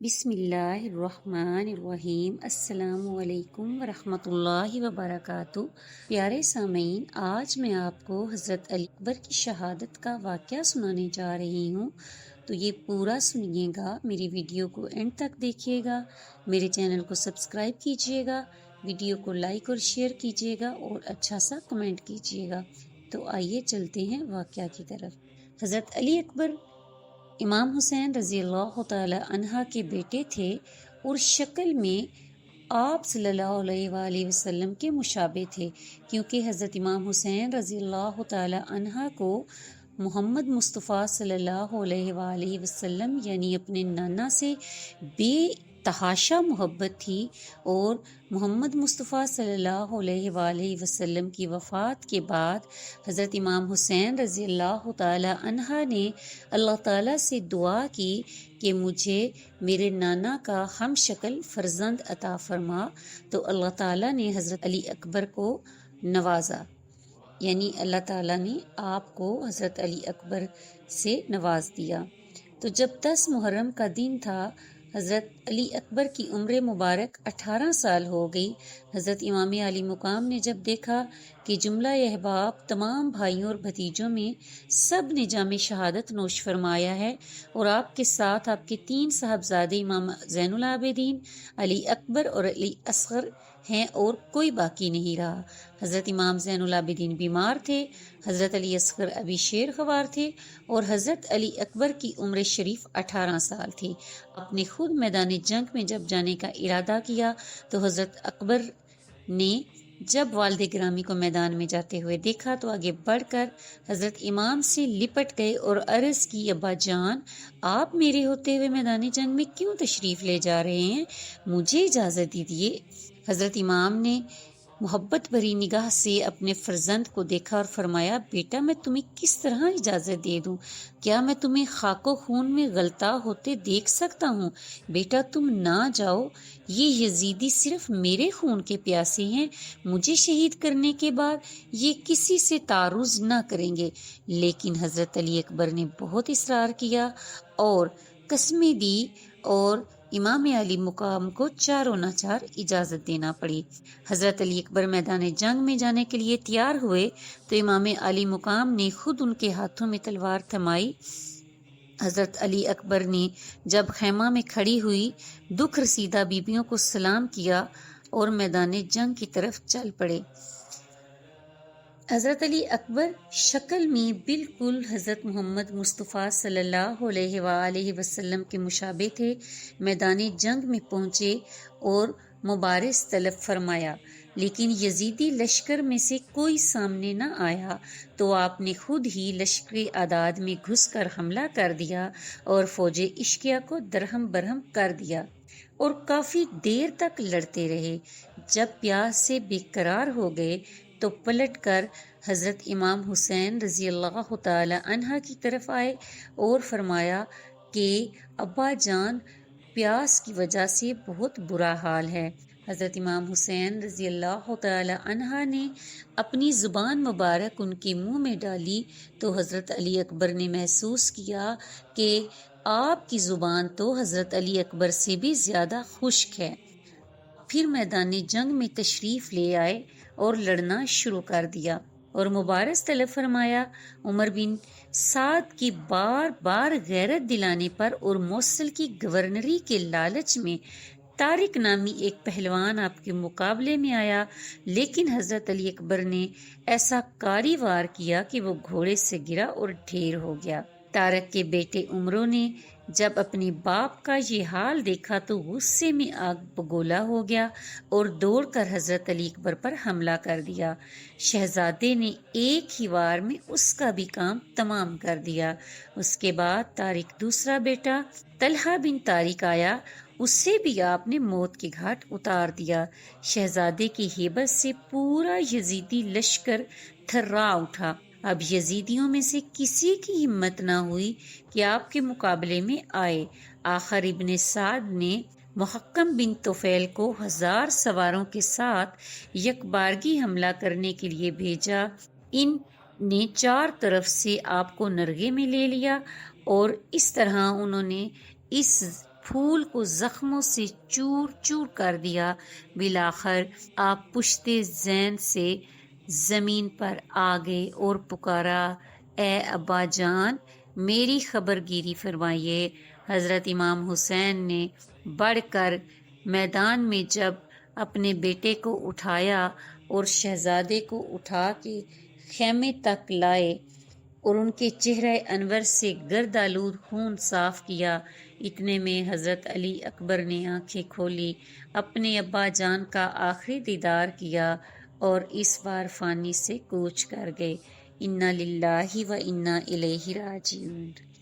بسم اللہ الرحمن الرحیم۔ السلام علیکم ورحمۃ اللہ وبرکاتہ۔ پیارے سامعین، آج میں آپ کو حضرت علی اکبر کی شہادت کا واقعہ سنانے جا رہی ہوں، تو یہ پورا سنیے گا، میری ویڈیو کو اینڈ تک دیکھیے گا، میرے چینل کو سبسکرائب کیجیے گا، ویڈیو کو لائک اور شیئر کیجیے گا اور اچھا سا کمنٹ کیجیے گا۔ تو آئیے چلتے ہیں واقعہ کی طرف۔ حضرت علی اکبر امام حسین رضی اللہ تعالی عنہ کے بیٹے تھے اور شکل میں آپ صلی اللہ علیہ وآلہ وسلم کے مشابہ تھے، کیونکہ حضرت امام حسین رضی اللہ تعالی عنہ کو محمد مصطفیٰ صلی اللہ علیہ وآلہ وسلم یعنی اپنے نانا سے بے تحاشا محبت تھی، اور محمد مصطفیٰ صلی اللہ علیہ وآلہ وسلم کی وفات کے بعد حضرت امام حسین رضی اللہ تعالی عنہ نے اللہ تعالیٰ سے دعا کی کہ مجھے میرے نانا کا ہم شکل فرزند عطا فرما، تو اللہ تعالیٰ نے حضرت علی اکبر کو نوازا، یعنی اللہ تعالیٰ نے آپ کو حضرت علی اکبر سے نواز دیا۔ تو جب 10 محرم کا دن تھا، حضرت علی اکبر کی عمر مبارک 18 سال ہو گئی۔ حضرت امام علی مقام نے جب دیکھا کہ جملہ احباب تمام بھائیوں اور بھتیجوں میں سب نے جام شہادت نوش فرمایا ہے، اور آپ کے ساتھ آپ کے 3 صاحبزادے امام زین العابدین، علی اکبر اور علی اصغر ہیں، اور کوئی باقی نہیں رہا۔ حضرت امام زین العابدین بیمار تھے، حضرت علی اصغر ابھی شیر خوار تھے، اور حضرت علی اکبر کی عمر شریف 18 سال تھی۔ آپ نے خود میدان جنگ میں جب جانے کا ارادہ کیا تو حضرت اکبر نے جب والد گرامی کو میدان میں جاتے ہوئے دیکھا تو آگے بڑھ کر حضرت امام سے لپٹ گئے اور عرض کی، ابا جان، آپ میرے ہوتے ہوئے میدان جنگ میں کیوں تشریف لے جا رہے ہیں؟ مجھے اجازت دیجیے۔ حضرت امام نے محبت بھری نگاہ سے اپنے فرزند کو دیکھا اور فرمایا، بیٹا، میں تمہیں کس طرح اجازت دے دوں؟ کیا میں تمہیں خاک و خون میں غلطہ ہوتے دیکھ سکتا ہوں؟ بیٹا، تم نہ جاؤ، یہ یزیدی صرف میرے خون کے پیاسے ہیں، مجھے شہید کرنے کے بعد یہ کسی سے تعرض نہ کریں گے۔ لیکن حضرت علی اکبر نے بہت اصرار کیا اور قسمیں دی، اور امام علی مقام کو چاروں ناچار اجازت دینا پڑی۔ حضرت علی اکبر میدان جنگ میں جانے کے لیے تیار ہوئے تو امام علی مقام نے خود ان کے ہاتھوں میں تلوار تھمائی۔ حضرت علی اکبر نے جب خیمہ میں کھڑی ہوئی دکھ رسیدہ بیبیوں کو سلام کیا اور میدان جنگ کی طرف چل پڑے۔ حضرت علی اکبر شکل میں بالکل حضرت محمد مصطفیٰ صلی اللہ علیہ وآلہ وسلم کے مشابہ تھے۔ میدان جنگ میں پہنچے اور مبارز طلب فرمایا، لیکن یزیدی لشکر میں سے کوئی سامنے نہ آیا، تو آپ نے خود ہی لشکری اعداد میں گھس کر حملہ کر دیا اور فوج اشکیا کو درہم برہم کر دیا، اور کافی دیر تک لڑتے رہے۔ جب پیاس سے بے قرار ہو گئے تو پلٹ کر حضرت امام حسین رضی اللہ تعالی عنہ کی طرف آئے اور فرمایا کہ ابا جان، پیاس کی وجہ سے بہت برا حال ہے۔ حضرت امام حسین رضی اللہ تعالی عنہ نے اپنی زبان مبارک ان کے منہ میں ڈالی تو حضرت علی اکبر نے محسوس کیا کہ آپ کی زبان تو حضرت علی اکبر سے بھی زیادہ خشک ہے۔ پھر میدان جنگ میں تشریف لے آئے اور لڑنا شروع کر دیا، اور مبارز طلب فرمایا۔ عمر بن سعد کی بار بار غیرت دلانے پر اور موصل کی گورنری کے لالچ میں طارق نامی ایک پہلوان آپ کے مقابلے میں آیا، لیکن حضرت علی اکبر نے ایسا کاری وار کیا کہ وہ گھوڑے سے گرا اور ڈھیر ہو گیا۔ طارق کے بیٹے عمرو نے جب اپنے باپ کا یہ حال دیکھا تو غصے میں آگ بگولا ہو گیا اور دوڑ کر حضرت علی اکبر پر حملہ کر دیا۔ شہزادے نے ایک ہی وار میں اس کا بھی کام تمام کر دیا۔ اس کے بعد طارق دوسرا بیٹا طلحہ بن طارق آیا، اسے بھی آپ نے موت کے گھاٹ اتار دیا۔ شہزادے کی ہیبت سے پورا یزیدی لشکر تھرا اٹھا۔ اب یزیدیوں میں سے کسی کی ہمت نہ ہوئی کہ آپ کے مقابلے میں آئے۔ آخر ابن سعد نے محکم بن طفیل کو 1000 سواروں کے ساتھ یکبارگی حملہ کرنے کے لیے بھیجا۔ ان نے 4 طرف سے آپ کو نرغے میں لے لیا، اور اس طرح انہوں نے اس پھول کو زخموں سے چور چور کر دیا۔ بالآخر آپ پشت زین سے زمین پر آ گئے اور پکارا، اے ابا جان، میری خبر گیری فرمائیے۔ حضرت امام حسین نے بڑھ کر میدان میں جب اپنے بیٹے کو اٹھایا اور شہزادے کو اٹھا کے خیمے تک لائے اور ان کے چہرہ انور سے گرد آلود خون صاف کیا، اتنے میں حضرت علی اکبر نے آنکھیں کھولی، اپنے ابا جان کا آخری دیدار کیا اور اس بار فانی سے کوچ کر گئے۔ انا للہ و انا الیہ راجعون۔